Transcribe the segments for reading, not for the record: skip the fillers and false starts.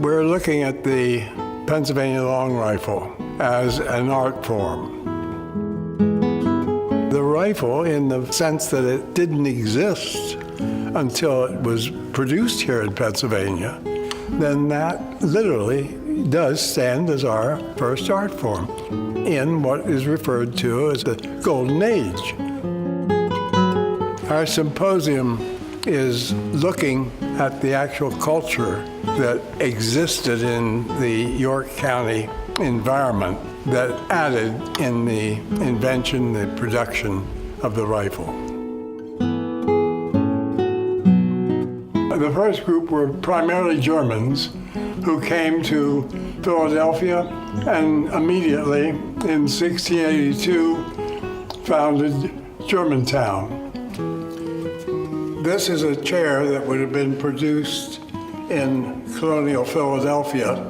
We're looking at the Pennsylvania long rifle as an art form. The rifle, in the sense that it didn't exist until it was produced here in Pennsylvania, then that literally does stand as our first art form in what is referred to as the Golden Age. Our symposium is looking at the actual culture that existed in the York County environment that added in the invention, the production of the rifle. The first group were primarily Germans who came to Philadelphia and immediately in 1682 founded Germantown. This is a chair that would have been produced in colonial Philadelphia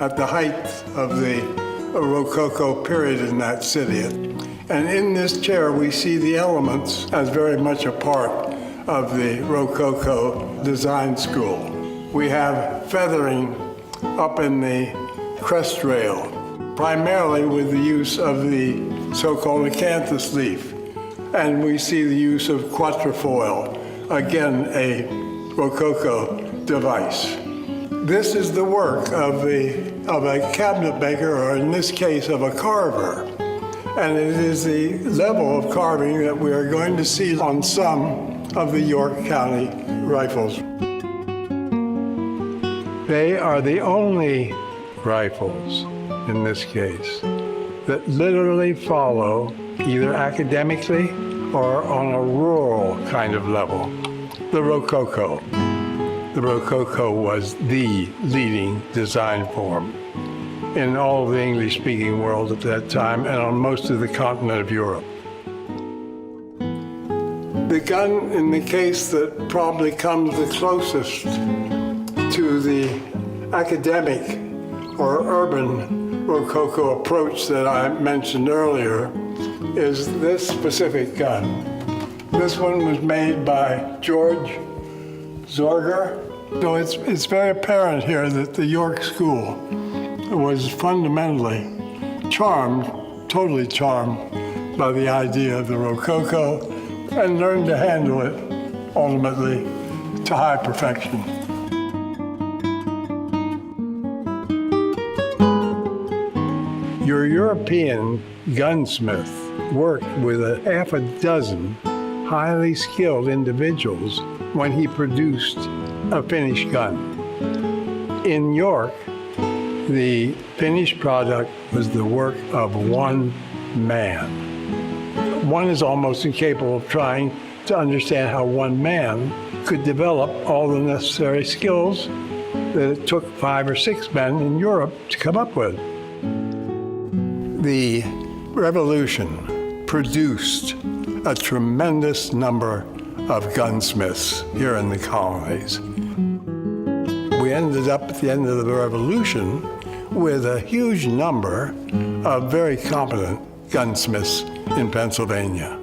at the height of the Rococo period in that city. And in this chair, we see the elements as very much a part of the Rococo design school. We have feathering up in the crest rail, primarily with the use of the so-called acanthus leaf. And we see the use of quatrefoil, again, a Rococo device. This is the work of a cabinet maker, or in this case, of a carver. And it is the level of carving that we are going to see on some of the York County rifles. They are the only rifles, in this case, that literally follow, either academically or on a rural kind of level, the Rococo. The Rococo was the leading design form in all of the English-speaking world at that time and on most of the continent of Europe. The gun, in the case that probably comes the closest to the academic or urban Rococo approach that I mentioned earlier, is this specific gun. This one was made by George Zorger. So it's very apparent here that the York School was fundamentally charmed, totally charmed by the idea of the Rococo and learned to handle it ultimately to high perfection. Your European gunsmith worked with half a dozen highly skilled individuals when he produced a finished gun. In York, the finished product was the work of one man. One is almost incapable of trying to understand how one man could develop all the necessary skills that it took 5 or 6 men in Europe to come up with. The Revolution produced a tremendous number of gunsmiths here in the colonies. We ended up at the end of the Revolution with a huge number of very competent gunsmiths in Pennsylvania.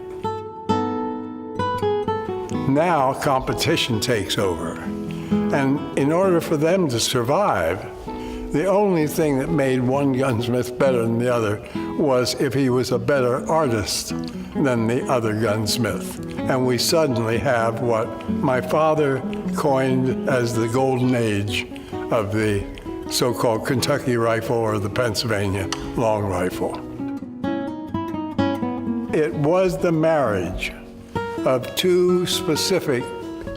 Now competition takes over, and in order for them to survive, the only thing that made one gunsmith better than the other was if he was a better artist than the other gunsmith. And we suddenly have what my father coined as the golden age of the so-called Kentucky rifle or the Pennsylvania long rifle. It was the marriage of two specific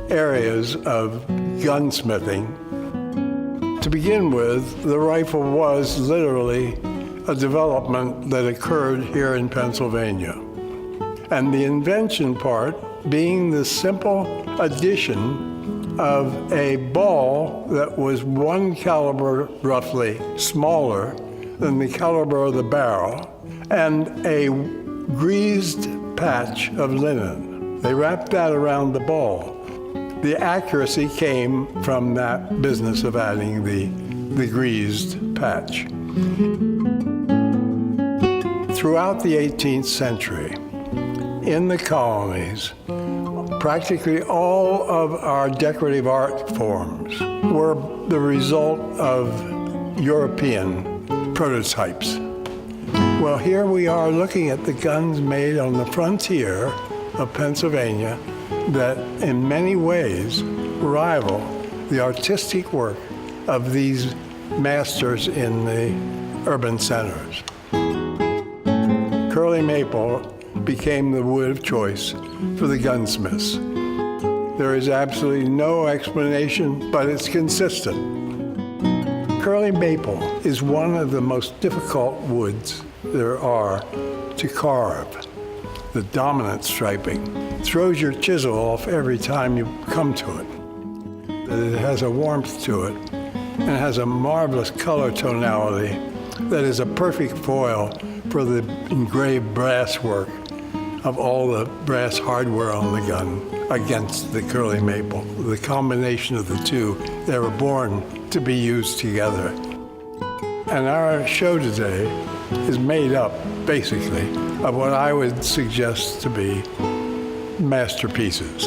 areas of gunsmithing. To begin with, the rifle was literally a development that occurred here in Pennsylvania. And the invention part being the simple addition of a ball that was 1 caliber roughly smaller than the caliber of the barrel and a greased patch of linen. They wrapped that around the ball. The accuracy came from that business of adding the greased patch. Throughout the 18th century, in the colonies, Practically all of our decorative art forms were the result of European prototypes. Well, here we are looking at the guns made on the frontier of Pennsylvania that in many ways rival the artistic work of these masters in the urban centers. Curly maple became the wood of choice for the gunsmiths. There is absolutely no explanation, but it's consistent. Curly maple is one of the most difficult woods there are to carve. The dominant striping throws your chisel off every time you come to it. It has a warmth to it and has a marvelous color tonality that is a perfect foil for the engraved brass work of all the brass hardware on the gun against the curly maple. The combination of the two, they were born to be used together. And our show today is made up, basically, of what I would suggest to be masterpieces.